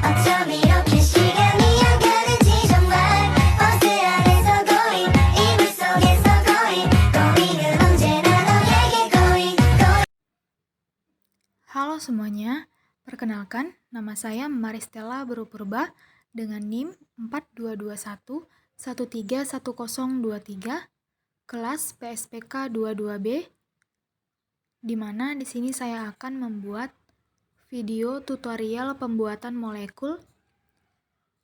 어쩜 이렇게 시간이 안 가는지 정말 버스 안에서 고인 이불 속에서 고인은 언제나 너에게 고인. Halo semuanya, perkenalkan nama saya Maristella Berupurba dengan NIM 4221131023 kelas PSPK 22B, di mana di sini saya akan membuat video tutorial pembuatan molekul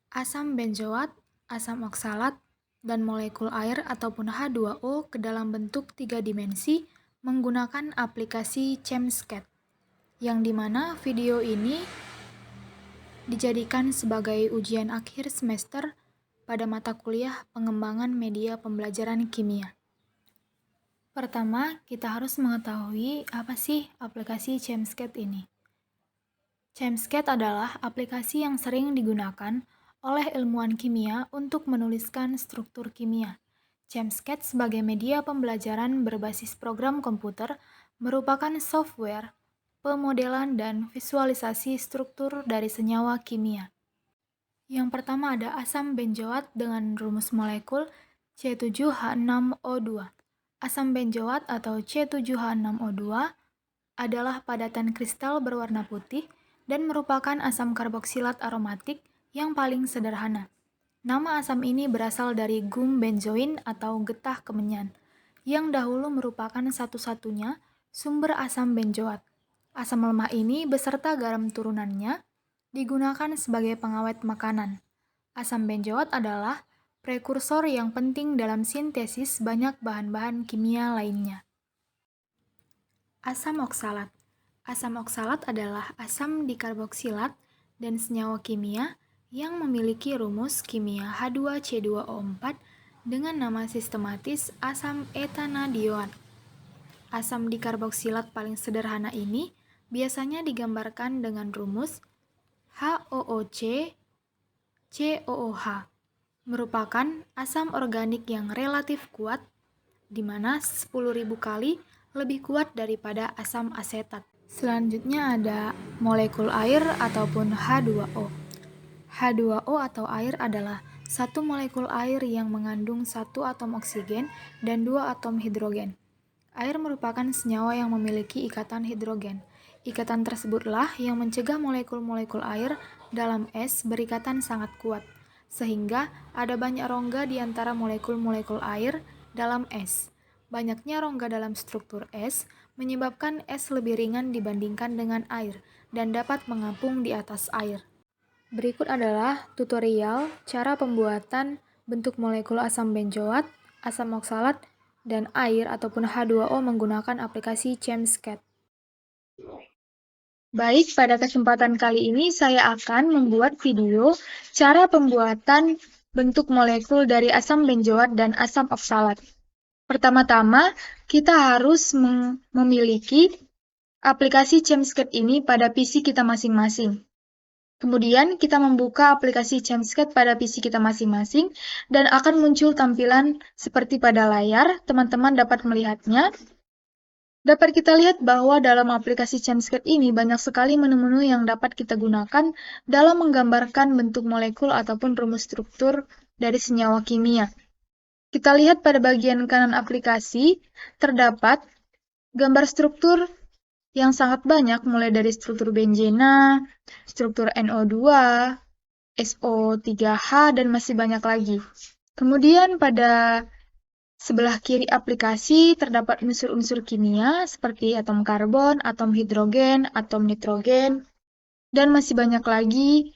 asam benzoat, asam oksalat, dan molekul air ataupun H2O ke dalam bentuk 3 dimensi menggunakan aplikasi ChemScat, yang dimana video ini dijadikan sebagai ujian akhir semester pada mata kuliah pengembangan media pembelajaran kimia. Pertama, kita harus mengetahui apa sih aplikasi ChemScat ini. ChemScat adalah aplikasi yang sering digunakan oleh ilmuwan kimia untuk menuliskan struktur kimia. ChemScat sebagai media pembelajaran berbasis program komputer merupakan software pemodelan dan visualisasi struktur dari senyawa kimia. Yang pertama ada asam benzoat dengan rumus molekul C7H6O2. Asam benzoat atau C7H6O2 adalah padatan kristal berwarna putih dan merupakan asam karboksilat aromatik yang paling sederhana. Nama asam ini berasal dari gum benzoin atau getah kemenyan, yang dahulu merupakan satu-satunya sumber asam benzoat. Asam lemah ini beserta garam turunannya digunakan sebagai pengawet makanan. Asam benzoat adalah prekursor yang penting dalam sintesis banyak bahan-bahan kimia lainnya. Asam oksalat. Asam oksalat adalah asam dikarboksilat dan senyawa kimia yang memiliki rumus kimia H2C2O4 dengan nama sistematis asam etanadioat. Asam dikarboksilat paling sederhana ini biasanya digambarkan dengan rumus HOOC COOH, merupakan asam organik yang relatif kuat, di mana 10.000 kali lebih kuat daripada asam asetat. Selanjutnya ada molekul air ataupun H2O. H2O atau air adalah satu molekul air yang mengandung satu atom oksigen dan 2 atom hidrogen. Air merupakan senyawa yang memiliki ikatan hidrogen. Ikatan tersebutlah yang mencegah molekul-molekul air dalam es berikatan sangat kuat, sehingga ada banyak rongga di antara molekul-molekul air dalam es. Banyaknya rongga dalam struktur es menyebabkan es lebih ringan dibandingkan dengan air dan dapat mengapung di atas air. Berikut adalah tutorial cara pembuatan bentuk molekul asam benzoat, asam oksalat, dan air ataupun H2O menggunakan aplikasi ChemScat. Baik, pada kesempatan kali ini saya akan membuat video cara pembuatan bentuk molekul dari asam benzoat dan asam oksalat. Pertama-tama, kita harus memiliki aplikasi ChemScat ini pada PC kita masing-masing. Kemudian kita membuka aplikasi ChemScat pada PC kita masing-masing dan akan muncul tampilan seperti pada layar. Teman-teman dapat melihatnya. Dapat kita lihat bahwa dalam aplikasi ChemScat ini banyak sekali menu-menu yang dapat kita gunakan dalam menggambarkan bentuk molekul ataupun rumus struktur dari senyawa kimia. Kita lihat pada bagian kanan aplikasi, terdapat gambar struktur yang sangat banyak, mulai dari struktur benzena, struktur NO2, SO3H, dan masih banyak lagi. Kemudian pada sebelah kiri aplikasi terdapat unsur-unsur kimia seperti atom karbon, atom hidrogen, atom nitrogen, dan masih banyak lagi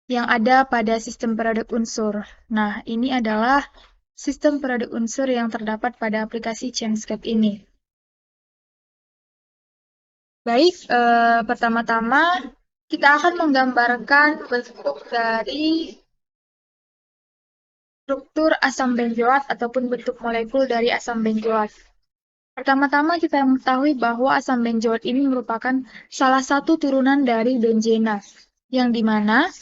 yang ada pada sistem periode unsur. Nah, ini adalah sistem periode unsur yang terdapat pada aplikasi ChemScat ini. Baik, pertama-tama kita akan menggambarkan bentuk dari struktur asam benzoat ataupun bentuk molekul dari asam benzoat. Pertama-tama kita mengetahui bahwa asam benzoat ini merupakan salah satu turunan dari benzena, yang dimana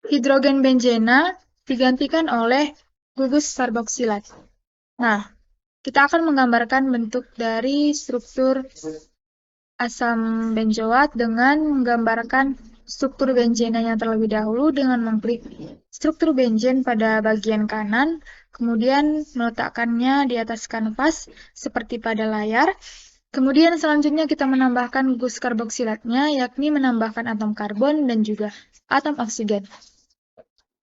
hidrogen benzena digantikan oleh gugus karboksilat. Nah, kita akan menggambarkan bentuk dari struktur asam benzoat dengan menggambarkan struktur benzenanya terlebih dahulu dengan mengklik struktur benzen pada bagian kanan, kemudian meletakkannya di atas kanvas seperti pada layar. Kemudian selanjutnya kita menambahkan gugus karboksilatnya, yakni menambahkan atom karbon dan juga atom oksigen.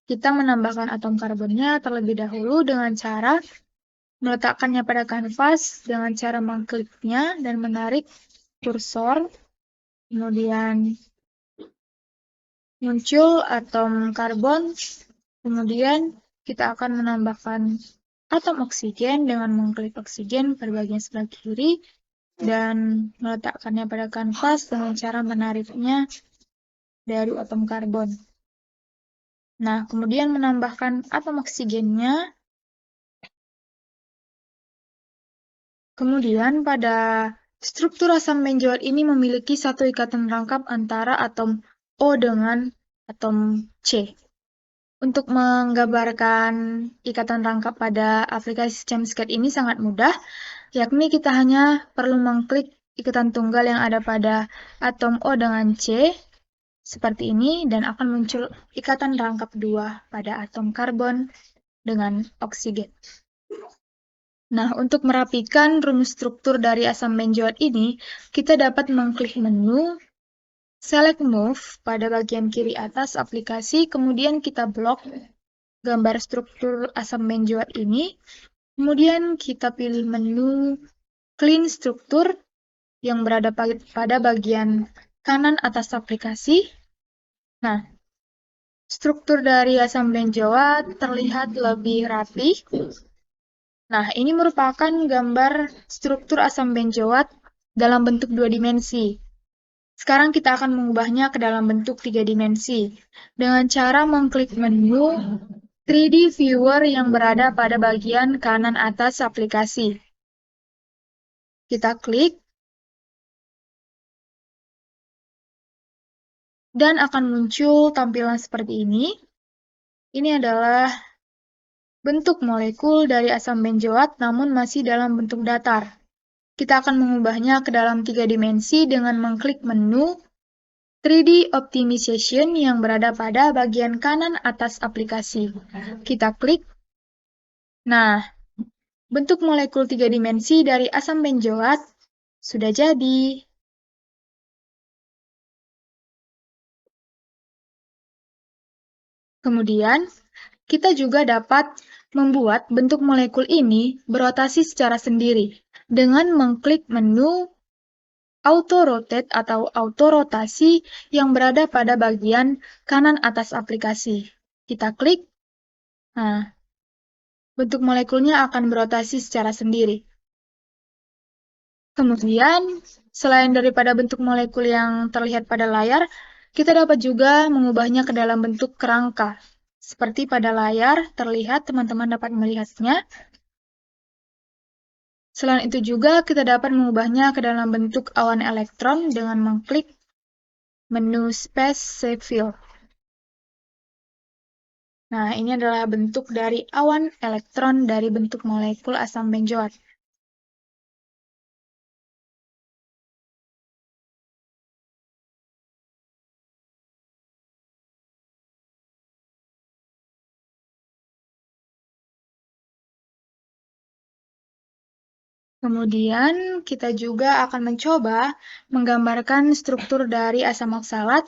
Kita menambahkan atom karbonnya terlebih dahulu dengan cara meletakkannya pada kanvas dengan cara mengkliknya dan menarik kursor. Kemudian muncul atom karbon. Kemudian kita akan menambahkan atom oksigen dengan mengklik oksigen pada bagian sebelah kiri dan meletakkannya pada kanvas dengan cara menariknya dari atom karbon. Nah, kemudian menambahkan atom oksigennya. Kemudian pada struktur asam benzoat ini memiliki satu ikatan rangkap antara atom O dengan atom C. Untuk menggambarkan ikatan rangkap pada aplikasi ChemScat ini sangat mudah, yakni kita hanya perlu mengklik ikatan tunggal yang ada pada atom O dengan C, seperti ini, dan akan muncul ikatan rangkap 2 pada atom karbon dengan oksigen. Nah, untuk merapikan rumus struktur dari asam benzoat ini, kita dapat mengklik menu Select Move pada bagian kiri atas aplikasi, kemudian kita blok gambar struktur asam benzoat ini, kemudian kita pilih menu Clean Struktur yang berada pada bagian kanan atas aplikasi. Nah, struktur dari asam benzoat terlihat lebih rapi. Nah, ini merupakan gambar struktur asam benzoat dalam bentuk 2 dimensi. Sekarang kita akan mengubahnya ke dalam bentuk 3 dimensi dengan cara mengklik menu 3D Viewer yang berada pada bagian kanan atas aplikasi. Kita klik dan akan muncul tampilan seperti ini. Ini adalah bentuk molekul dari asam benzoat namun masih dalam bentuk datar. Kita akan mengubahnya ke dalam 3 dimensi dengan mengklik menu 3D Optimization yang berada pada bagian kanan atas aplikasi. Kita klik. Nah, bentuk molekul 3 dimensi dari asam benzoat sudah jadi. Kemudian, kita juga dapat membuat bentuk molekul ini berotasi secara sendiri dengan mengklik menu Auto Rotate atau Auto Rotasi yang berada pada bagian kanan atas aplikasi. Kita klik. Nah, bentuk molekulnya akan berotasi secara sendiri. Kemudian, selain daripada bentuk molekul yang terlihat pada layar, kita dapat juga mengubahnya ke dalam bentuk kerangka. Seperti pada layar terlihat, teman-teman dapat melihatnya. Selain itu juga, kita dapat mengubahnya ke dalam bentuk awan elektron dengan mengklik menu Space Shape Fill. Nah, ini adalah bentuk dari awan elektron dari bentuk molekul asam benzoat. Kemudian, kita juga akan mencoba menggambarkan struktur dari asam oksalat.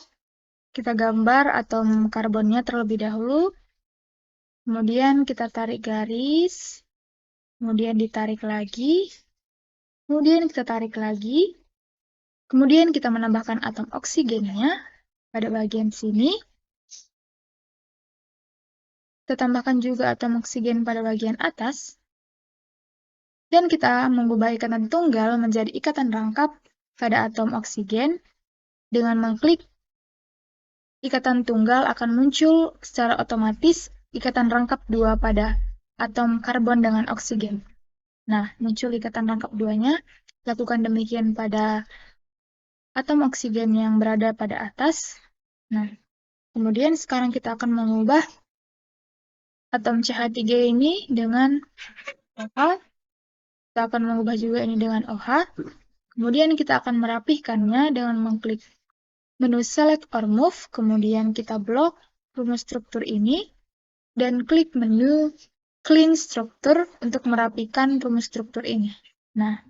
Kita gambar atom karbonnya terlebih dahulu. Kemudian kita tarik garis. Kemudian ditarik lagi. Kemudian kita tarik lagi. Kemudian kita menambahkan atom oksigennya pada bagian sini. Kita tambahkan juga atom oksigen pada bagian atas. Dan kita mengubah ikatan tunggal menjadi ikatan rangkap pada atom oksigen. Dengan mengklik ikatan tunggal akan muncul secara otomatis ikatan rangkap 2 pada atom karbon dengan oksigen. Nah, muncul ikatan rangkap 2-nya. Lakukan demikian pada atom oksigen yang berada pada atas. Nah, kemudian sekarang kita akan mengubah atom CH3 ini dengan OH. Kita akan mengubah juga ini dengan OH. Kemudian kita akan merapihkannya dengan mengklik menu Select or Move, kemudian kita blok rumus struktur ini, dan klik menu Clean Structure untuk merapikan rumus struktur ini. Nah,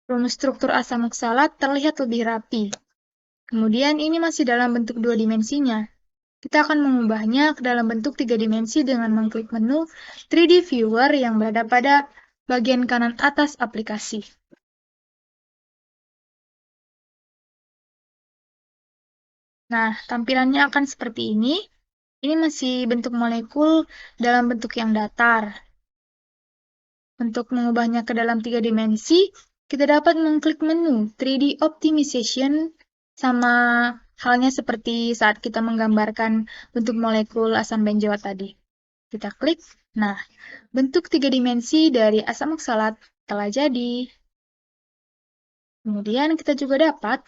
rumus struktur asam oksalat terlihat lebih rapi. Kemudian ini masih dalam bentuk 2 dimensinya. Kita akan mengubahnya ke dalam bentuk 3 dimensi dengan mengklik menu 3D Viewer yang berada pada bagian kanan atas aplikasi. Nah, tampilannya akan seperti ini. Ini masih bentuk molekul dalam bentuk yang datar. Untuk mengubahnya ke dalam 3 dimensi, kita dapat mengklik menu 3D Optimization, sama halnya seperti saat kita menggambarkan bentuk molekul asam benzoat tadi. Kita klik, nah, bentuk 3 dimensi dari asam oksalat telah jadi. Kemudian kita juga dapat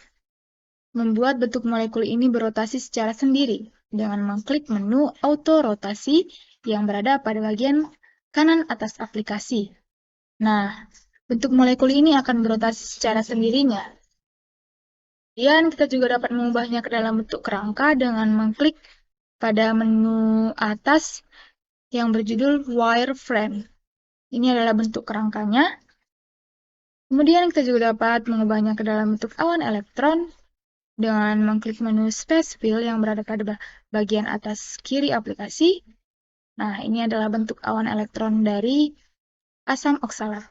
membuat bentuk molekul ini berotasi secara sendiri dengan mengklik menu Auto Rotasi yang berada pada bagian kanan atas aplikasi. Nah, bentuk molekul ini akan berotasi secara sendirinya. Kemudian kita juga dapat mengubahnya ke dalam bentuk kerangka dengan mengklik pada menu atas yang berjudul Wireframe. Ini adalah bentuk kerangkanya. Kemudian kita juga dapat mengubahnya ke dalam bentuk awan elektron dengan mengklik menu Space Fill yang berada pada bagian atas kiri aplikasi. Nah, ini adalah bentuk awan elektron dari asam oksalat.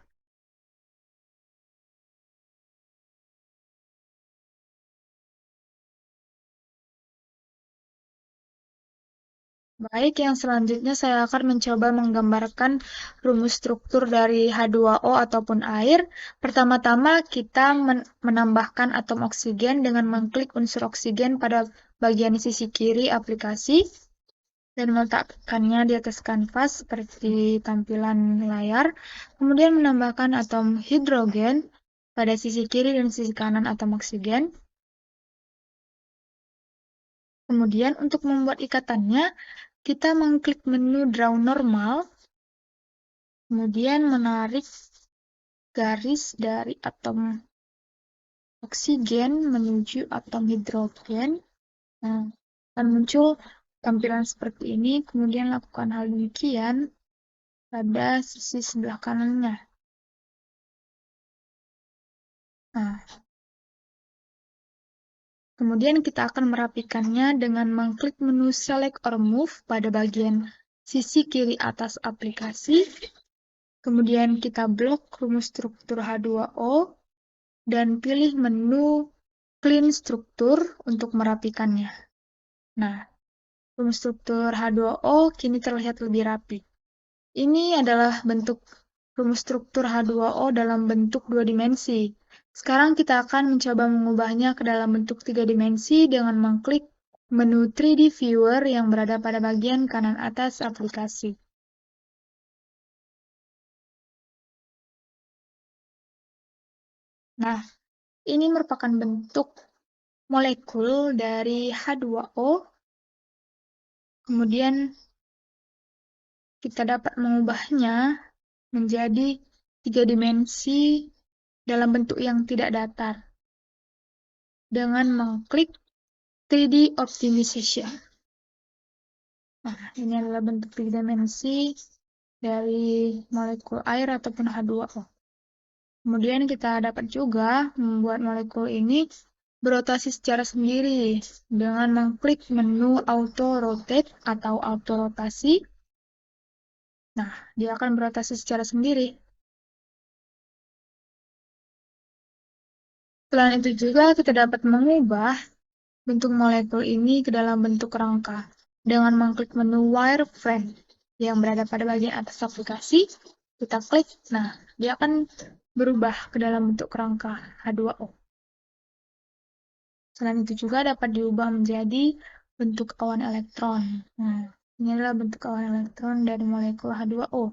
Baik, yang selanjutnya saya akan mencoba menggambarkan rumus struktur dari H2O ataupun air. Pertama-tama kita menambahkan atom oksigen dengan mengklik unsur oksigen pada bagian sisi kiri aplikasi dan meletakkannya di atas kanvas seperti tampilan layar. Kemudian menambahkan atom hidrogen pada sisi kiri dan sisi kanan atom oksigen. Kemudian untuk membuat ikatannya, kita mengklik menu Draw Normal, kemudian menarik garis dari atom oksigen menuju atom hidrogen. Nah, akan muncul tampilan seperti ini, kemudian lakukan hal demikian pada sisi sebelah kanannya. Nah, kemudian kita akan merapikannya dengan mengklik menu Select or Move pada bagian sisi kiri atas aplikasi. Kemudian kita blok rumus struktur H2O dan pilih menu Clean Structure untuk merapikannya. Nah, rumus struktur H2O kini terlihat lebih rapi. Ini adalah bentuk rumus struktur H2O dalam bentuk 2 dimensi. Sekarang kita akan mencoba mengubahnya ke dalam bentuk 3 dimensi dengan mengklik menu 3D Viewer yang berada pada bagian kanan atas aplikasi. Nah, ini merupakan bentuk molekul dari H2O. Kemudian kita dapat mengubahnya menjadi 3 dimensi dalam bentuk yang tidak datar dengan mengklik 3D Optimization. Nah, ini adalah bentuk 3 dimensi dari molekul air ataupun H2O. Kemudian kita dapat juga membuat molekul ini berotasi secara sendiri dengan mengklik menu Auto Rotate atau Auto Rotasi. Nah, dia akan berotasi secara sendiri. Selain itu juga kita dapat mengubah bentuk molekul ini ke dalam bentuk kerangka dengan mengklik menu Wireframe yang berada pada bagian atas aplikasi. Kita klik, nah dia akan berubah ke dalam bentuk kerangka H2O. Selain itu juga dapat diubah menjadi bentuk awan elektron. Nah, ini adalah bentuk awan elektron dari molekul H2O.